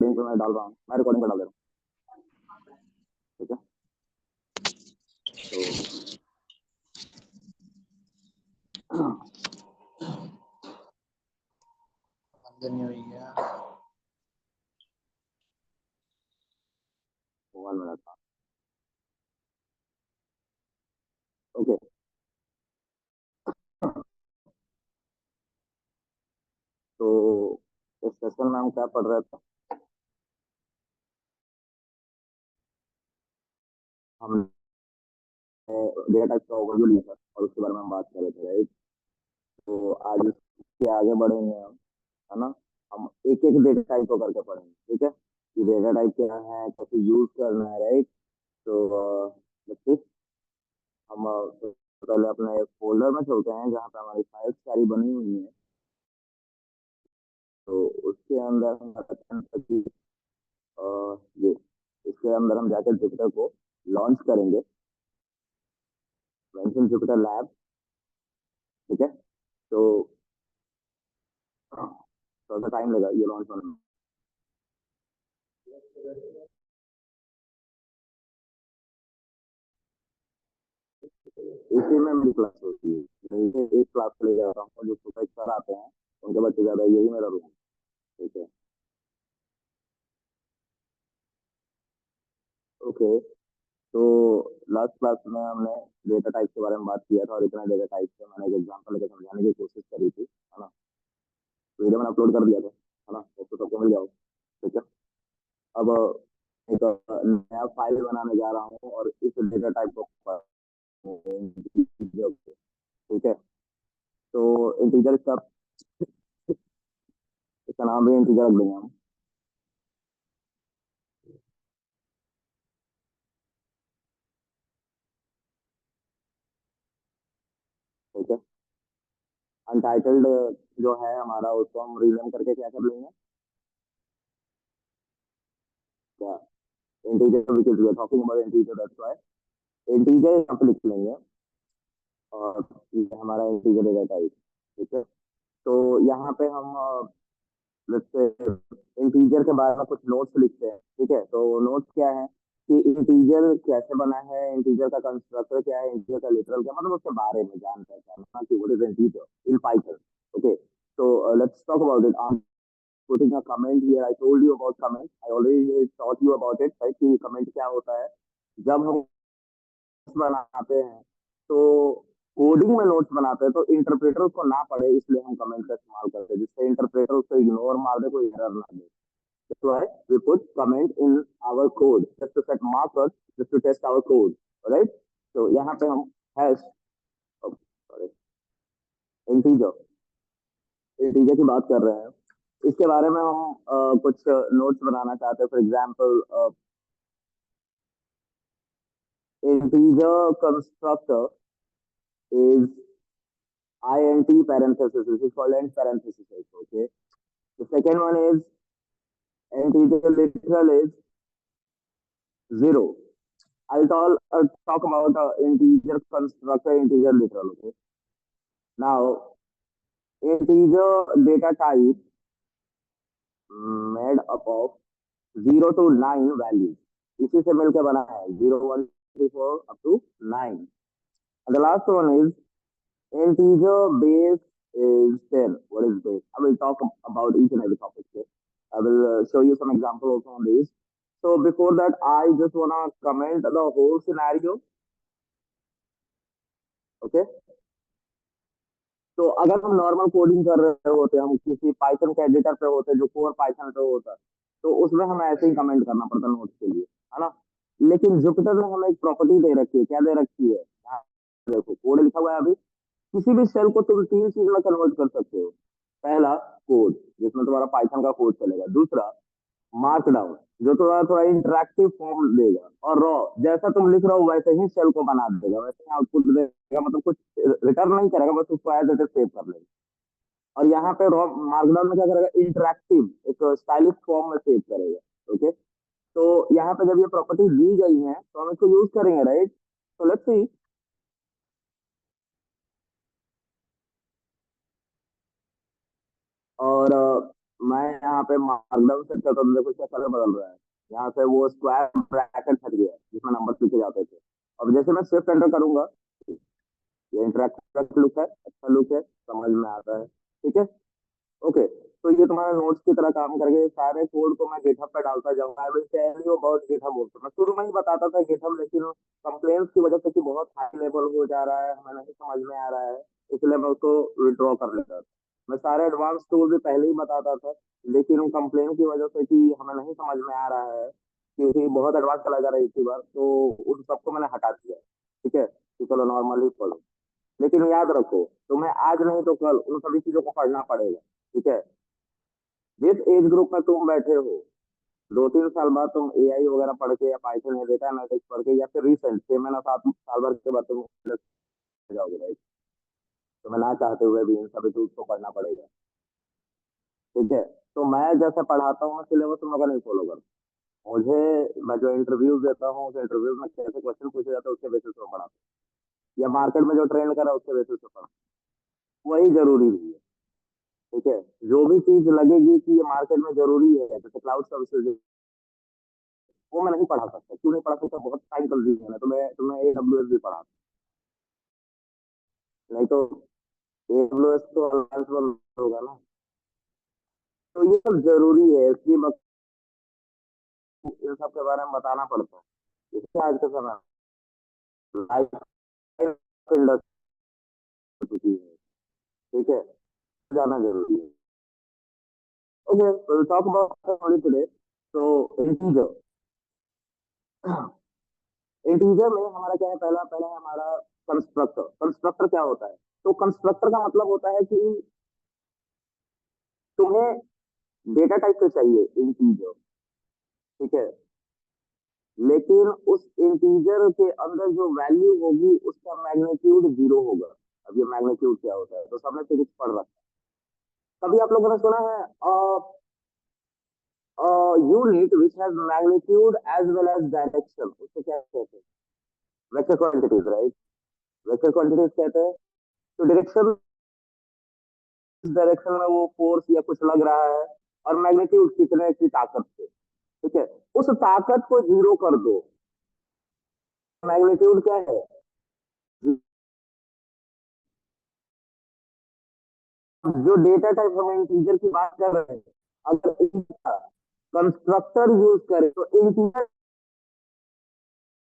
Link पे मैं डाल रहा हूँ, मैं रिकॉर्डिंग पे डाल दे रहा हूँ, ठीक है। तो बंद नहीं हुई है। मोबाइल में रहता, ओके। तो इस सेशन में हम क्या पढ़ रहे थे, हम डेटा टाइप का ओवरव्यू लिया था और उसके बारे में हम बात कर रहे थे, राइट। तो आज इसके आगे बढ़ेंगे हम, है ना। हम एक एक डेटा टाइप को करके पढ़ेंगे, ठीक है, कि डेटा टाइप क्या है, कैसे यूज करना है, राइट। तो देखिए, हम तो पहले अपने फोल्डर में चलते हैं जहाँ पे हमारी फाइल्स सारी बनी हुई है। तो उसके अंदर हम बताते हैं कि ये इसके अंदर हम जाकर जुपिटर को लॉन्च करेंगे, मेंशन जुपिटर लैब, ठीक है। तो थोड़ा सा टाइम लगा ये लॉन्च होने में, इसी में मेरी क्लास होती है। मैं एक क्लास के लिए जाता हूँ, जो सुबह सर आते हैं उनके बच्चे ज्यादा, यही मेरा रूम, ठीक है। ओके। तो लास्ट क्लास में हमने डेटा टाइप के बारे में बात किया था और इतना डेटा टाइप से मैंने एक एग्जांपल लेकर समझाने की कोशिश करी थी, है ना। वीडियो मैंने अपलोड कर दिया था, है ना, उसको सबको मिल जाओ, ठीक है। अब एक नया फाइल बनाने जा रहा हूँ और इस डेटा टाइप को, ठीक है। तो इंटीजर का, इसका नाम भी इंटीजर रख देंगे हम, ठीक है। अनटाइटल्ड जो है हमारा, उसको हम रीनेम करके क्या कर लेंगे, क्या, integer, which is we are talking about integer, that's why integer यहाँ पे लिख लेंगे। और ये हमारा इंटीजर डेटा टाइप, ठीक है। तो यहाँ पे हम जैसे इंटीजर के बारे में कुछ नोट्स लिखते हैं, ठीक है। तो नोट्स क्या है कि इंटीजर कैसे बना है, इंटीजर का कंस्ट्रक्टर क्या है, इंटीजर का लिटरल क्या, मतलब उसके बारे में जान पहचानना कि what is integer in Python, okay. So let's talk about it. I'm putting a comment here. I told you about comment. I already taught you about it, right? कि comment क्या होता है। जब हम बनाते हैं तो कोडिंग में नोट्स बनाते हैं तो इंटरप्रेटर उसको ना पढ़े, इसलिए हम कमेंट का इस्तेमाल करते हैं, जिससे इंटरप्रेटर उसको इग्नोर मार दे, कोई एरर ना दे। That's why we put comment in our code just to set markers, just to test our code, right? तो यहाँ पे हम हैश, सॉरी, इंटीजर, इंटीजर की बात कर रहे हैं। इसके बारे में हम कुछ नोट्स बनाना चाहते हैं। For example, integer constructor is int parenthesis, this is called end parenthesis also, okay. The second one is integer literal is 0. Talk about integer constructor, integer literal, okay. Now integer data type made up of 0 to 9 values, इसी से मिलकर बना है 0 1 3 4 up to 9, and the last one is integer base is 10. What is base? I will talk about each and every topic here. I will show you some example also on this. So before that, I just wanna comment the whole scenario. Okay. तो अगर हम normal coding कर रहे होते, हम किसी Python के editor पे होते जो कोर पाइथन पे होता, तो उसमें हमें ऐसे ही कमेंट करना पड़ता नोट्स के लिए, है ना। लेकिन जुपिटर में हमें एक प्रॉपर्टी दे रखी है, क्या दे रखी है, यहाँ देखो कोड लिखा हुआ है अभी। किसी भी सेल को तुम तीन चीज में कन्वर्ट कर सकते हो। पहला, कोड, जिसमें तुम्हारा पाइथन का कोड चलेगा। दूसरा, मार्कडाउन, जो तुम्हारा थोड़ा इंटरेक्टिव फॉर्म देगा। और रॉ, जैसा तुम लिख रहे हो वैसे ही सेल को बना देगा, वैसे ही आउटपुट देगा, मतलब कुछ रिटर्न नहीं करेगा, बस उसको एज इट इज सेव कर लेगा। और यहाँ पे रॉ मार्कडाउन में क्या करेगा, इंटरेक्टिव एक स्टाइलिश फॉर्म में सेव करेगा, ओके। तो यहाँ पे जब ये प्रॉपर्टी दी गई है तो हम इसको यूज करेंगे, राइट। तो लेट्स सी। और मैं यहाँ पे मार्कडाउन सेट करता हूँ तो देखो इसका कलर बदल रहा है। यहाँ से वो स्क्वायर ब्रैकेट हट गया जिसमें नंबर लिखे जाते थे। अब जैसे मैं शिफ्ट एंटर करूंगा, ये इंटरेक्टिव लुक है, अच्छा लुक है, समझ में आता है, ठीक है। ओके, तो ये तुम्हारा नोट्स की तरह काम करके सारे कोड को मैं गिटहब पे डालता जाऊंगा। I will tell you about GitHub also. मैं शुरू में ही बताता था गिटहब, लेकिन कंप्लेंट्स की वजह से कि बहुत हाई लेवल हो जा रहा है, हमें नहीं समझ में आ रहा है, इसलिए मैं उसको विड्रॉ कर लेता था। मैं सारे एडवांस टूल भी पहले ही बताता था, लेकिन उन कंप्लेन की वजह से कि हमें नहीं समझ में आ रहा है, क्योंकि बहुत एडवांस चला जा रहा है इसी बार, तो उन सबको मैंने हटा दिया, ठीक है, कि चलो नॉर्मल ही पढ़ो। लेकिन याद रखो, तुम्हें आज नहीं तो कल उन सभी चीजों को पढ़ना पड़ेगा, ठीक है। जिस एज ग्रुप में तुम बैठे हो, 2-3 साल बाद तुम एआई वगैरह पढ़ के या पाइथन या डेटा एनालिटिक्स पढ़ के या फिर रिसेंट 6 महीना 7 साल भर के बाद तुम जाओगे, राइट। तुम्हें ना चाहते हुए भी इन सभी टूल्स को पढ़ना पड़ेगा, ठीक है। तो मैं जैसे पढ़ाता हूँ, मैं सिलेबस तुम लोग का नहीं फॉलो करता। मुझे, मैं जो इंटरव्यूज देता हूँ, उस इंटरव्यूज में कैसे क्वेश्चन पूछे जाते हैं उसके बेसिस पे पढ़ाता हूँ, या मार्केट में जो ट्रेंड कर रहा है उसके बेसिस पे पढ़ाता हूँ। वही जरूरी भी है, ठीक है। जो भी चीज लगेगी कि ये मार्केट में जरूरी है, जैसे क्लाउड सर्विसेज, वो मैं नहीं पढ़ा सकता। क्यों नहीं पढ़ा सकता? बहुत टाइम कंज्यूमिंग है। तो मैं तुम्हें एडब्ल्यूएस भी पढ़ा, नहीं तो एडब्ल्यूएस तो ऑनलाइन होगा ना। तो ये सब जरूरी है, इसलिए मैं इन सब के बारे में बताना पड़ता है। इससे आज के समय लाइफ इंडस्ट्री है, ठीक है, जाना जरूरी है। ओके, तो टॉक अबाउट टुडे। तो इंटीजर, इंटीजर में हमारा क्या है? पहला पहला है हमारा कंस्ट्रक्टर। कंस्ट्रक्टर क्या होता है? तो कंस्ट्रक्टर का मतलब होता है कि तुम्हें डेटा टाइप से चाहिए इंटीजर, ठीक है, लेकिन उस इंटीजर के अंदर जो वैल्यू होगी उसका मैग्नीट्यूड 0 होगा। अब ये मैग्नीट्यूड क्या होता है? तो सबने फिजिक्स पढ़ रखा है। कभी आप लोगों ने सुना है unit which has magnitude as well as direction, उसको क्या कहते हैं? Vector quantities, right. Vector quantities कहते हैं। तो डायरेक्शन, डायरेक्शन में वो फोर्स या कुछ लग रहा है, और मैग्नीट्यूड कितने की ताकत से, ठीक है, उस ताकत को 0 कर दो। मैग्नीट्यूड क्या है? जो डेटा टाइप हम इंटीजर की बात कर रहे हैं, अगर इसका कंस्ट्रक्टर यूज करें तो इंटीजर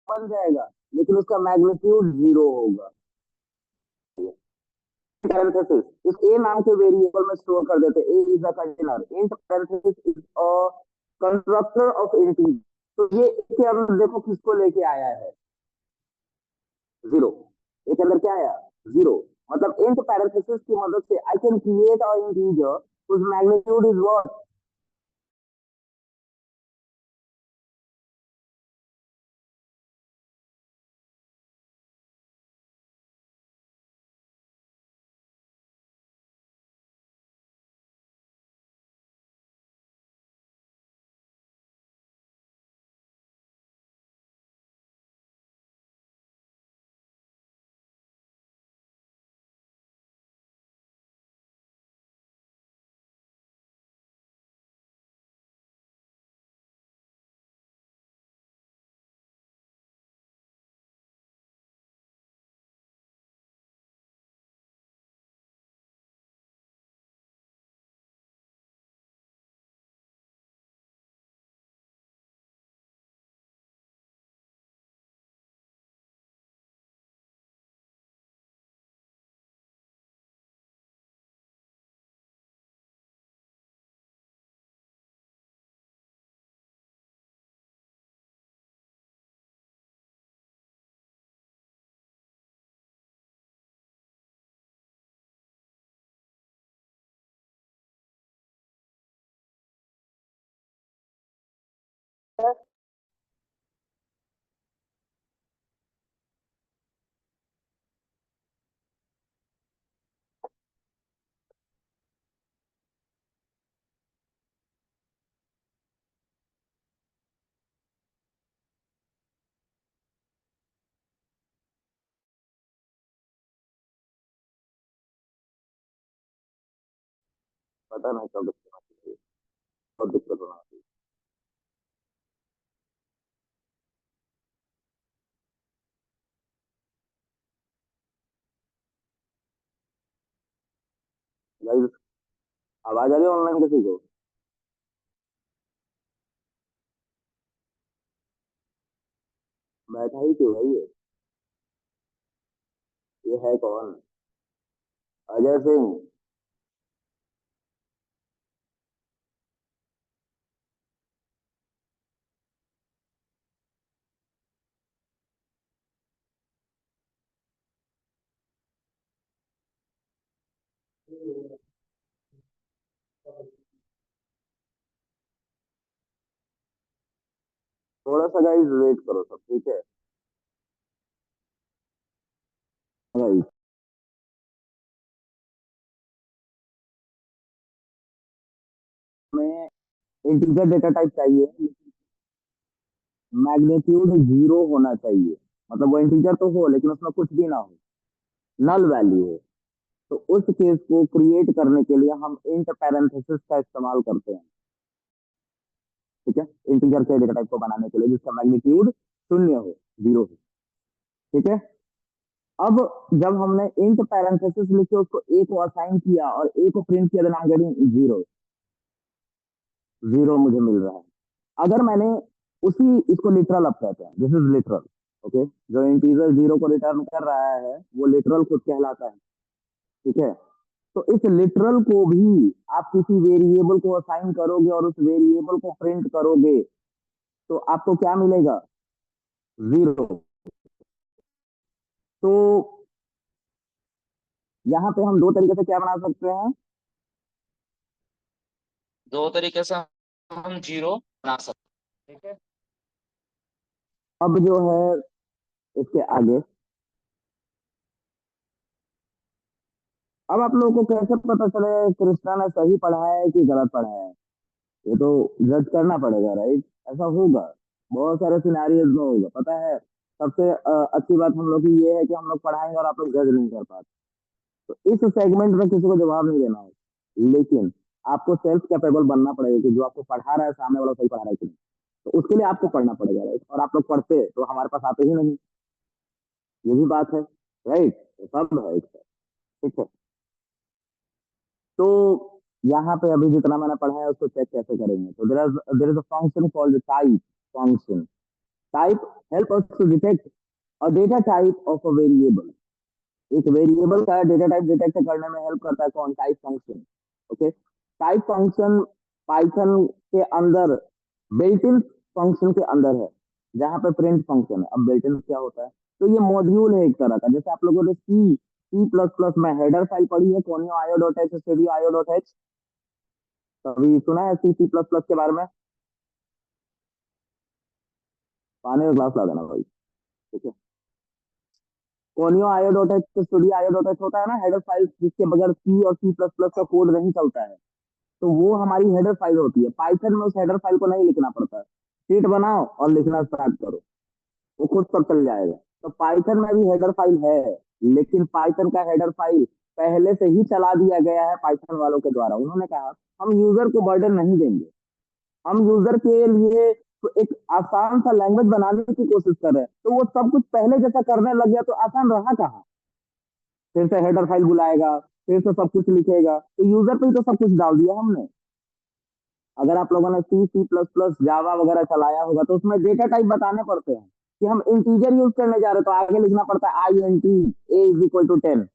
बन जाएगा, लेकिन उसका मैग्नीट्यूड 0 होगा। पैरेंथेसिस, इस ए नाम के वेरिएबल में स्टोर कर देते, A is a container, int parenthesis is a constructor of integer. तो ये इसके अंदर देखो किसको लेके आया है? 0। एक अंदर क्या आया? 0। मतलब इंट पैरेंथेसिस की मदद से I can create a integer whose magnitude is what? जाता है, नहीं तो दिक्कत होती है, बहुत दिक्कत होना होती है। गाइस, आवाज आ रही है ऑनलाइन किसी को? बैठा ही क्यों है ये है कौन? अजय सिंह। थोड़ा सा गाइस वेट करो सब, ठीक है गाइस? हमें इंटीजर डेटा टाइप चाहिए, मैग्नीट्यूड जीरो होना चाहिए। मतलब वो इंटीजर तो हो लेकिन उसमें कुछ भी ना हो, नल वैल्यू हो। तो उस केस को क्रिएट करने के लिए हम इंट पैरेंथेसिस का इस्तेमाल करते हैं। ठीक है, इंटीजर के डेटा टाइप को बनाने के लिए जिसका मैग्नीट्यूड शून्य हो, जीरो हो। ठीक है। अब जब हमने इंट पैरेंथेसिस लिखे उसको ए को असाइन किया और ए को प्रिंट किया, then I am getting zero. Zero मुझे मिल रहा है। अगर मैंने उसी, इसको लिटरल अब कहते हैं, दिस इज लिटरल। ओके, जो इंटीजर जीरो को रिटर्न कर रहा है वो लिटरल खुद कहलाता है। ठीक है। तो इस लिटरल को भी आप किसी वेरिएबल को असाइन करोगे और उस वेरिएबल को प्रिंट करोगे तो आपको क्या मिलेगा? जीरो। तो यहाँ पे हम दो तरीके से क्या बना सकते हैं? दो तरीके से हम जीरो बना सकते हैं। ठीक है। अब जो है इसके आगे, अब आप लोगों को कैसे पता चले कृष्णा ने सही पढ़ा है कि गलत पढ़ा है? ये तो जज करना पड़ेगा, राइट? ऐसा होगा, बहुत सारे सिनारियोज में होगा, पता है। सबसे अच्छी बात हम लोग की ये है कि हम लोग पढ़ाएंगे और आप लोग जज नहीं कर पाते। तो इस सेगमेंट में किसी को जवाब नहीं देना है, लेकिन आपको सेल्फ कैपेबल बनना पड़ेगा कि जो आपको पढ़ा रहा है सामने वाला सही पढ़ा रहा है कि नहीं। तो उसके लिए आपको पढ़ना पड़ेगा, राइट? और आप लोग पढ़ते तो हमारे पास आते ही नहीं, ये भी बात है, राइट? तो सब है इसका। ठीक है। तो यहाँ पे अभी जितना मैंने पढ़ा है उसको चेक कैसे करेंगे? तो there is a function called type function. Type help us to detect a data type of a variable. एक वेरिएबल का डेटा टाइप डिटेक्ट करने में हेल्प करता है कौन? Type function. Okay. Type function Python के अंदर बिल्ट इन फंक्शन के अंदर है, जहां पे प्रिंट फंक्शन है। अब बिल्ट इन क्या होता है? तो ये मॉड्यूल है एक तरह का, जैसे आप लोगों ने सी प्लस प्लस में हेडर फाइल पढ़ी है, conio IO dot H, studio IO dot H. कभी सुना है सी प्लस प्लस के बारे में? पानी में ग्लास ला देना भाई। ठीक है। Conio IO dot H, studio IO dot H होता है ना हेडर फाइल, जिसके बगैर सी और सी प्लस प्लस का कोड नहीं चलता है। तो वो हमारी हेडर फाइल होती है। पाइथन में उस हेडर फाइल को नहीं लिखना पड़ता है। शीट बनाओ और लिखना स्टार्ट करो, वो खुद पर चल जाएगा। तो पाइथन में भी हेडर फाइल है, लेकिन पाइथन का हेडर फाइल पहले से ही चला दिया गया है पाइथन वालों के द्वारा। उन्होंने कहा हम यूजर को बर्डन नहीं देंगे, हम यूजर के लिए तो एक आसान सा लैंग्वेज बनाने की कोशिश कर रहे हैं। तो वो सब कुछ पहले जैसा करने लग गया तो आसान रहा कहाँ? फिर से हेडर फाइल बुलाएगा, फिर से सब कुछ लिखेगा, तो यूजर पे ही तो सब कुछ डाल दिया हमने। अगर आप लोगों ने सी सी प्लस प्लस जावा वगैरह चलाया होगा तो उसमें डेटा टाइप बताने पड़ते हैं कि हम इंटीजर यूज करने जा रहे हैं, तो आगे लिखना पड़ता है I N T A is equal to 10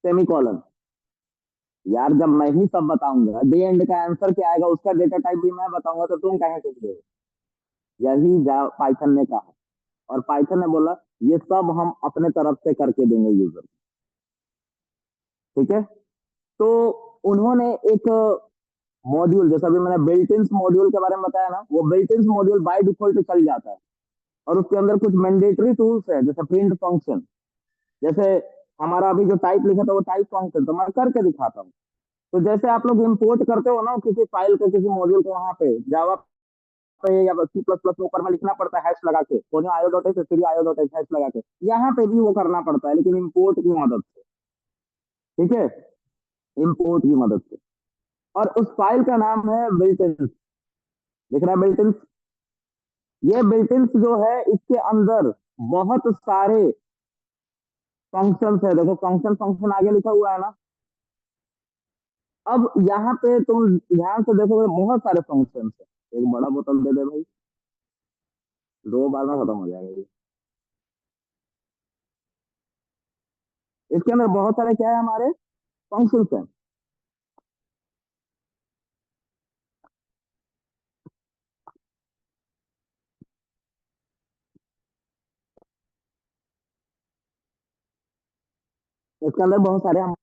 semicolon. यार जब मैं ही सब बताऊंगा, डे एंड का आंसर क्या आएगा उसका डेटा टाइप भी मैं बताऊंगा, तो तुम कहे कुछ दे? यही पाइथन ने कहा, और पाइथन ने बोला ये सब हम अपने तरफ से करके देंगे यूजर। ठीक है। तो उन्होंने एक मॉड्यूल, जैसा भी मैंने बिल्ट इन मॉड्यूल के बारे में बताया ना, वो built in module by default चल जाता है। और उसके अंदर कुछ मैंडेटरी टूल्स है, जैसे प्रिंट फंक्शन। जैसे हमारा अभी जो टाइप लिखा था वो टाइप फंक्शन, तो मैं करके दिखाता हूँ। तो जैसे आप लोग इंपोर्ट करते हो ना किसी फाइल को, किसी मॉड्यूल को, वहां पे जावा पे या सी प्लस प्लस ऊपर में लिखना पड़ता है हैश लगा के, कोने आयो डॉट एच फिर आयो डॉट एच हैश लगा के। यहाँ पे भी वो करना पड़ता है, लेकिन इंपोर्ट की मदद से। ठीक है, इंपोर्ट की मदद से। और उस फाइल का नाम है बिल्टिन। दिख रहा है बिल्टिन? ये बिल्टिन जो है इसके अंदर बहुत सारे फंक्शंस है। देखो फंक्शन फंक्शन आगे लिखा हुआ है ना। अब यहाँ पे तुम ध्यान से देखोगे बहुत सारे फंक्शंस है। एक बड़ा बोतल दे दे भाई, 2 बार में खत्म हो जाएगा ये। इसके अंदर बहुत सारे क्या है हमारे फंक्शंस हैं। इसके अंदर बहुत सारे हम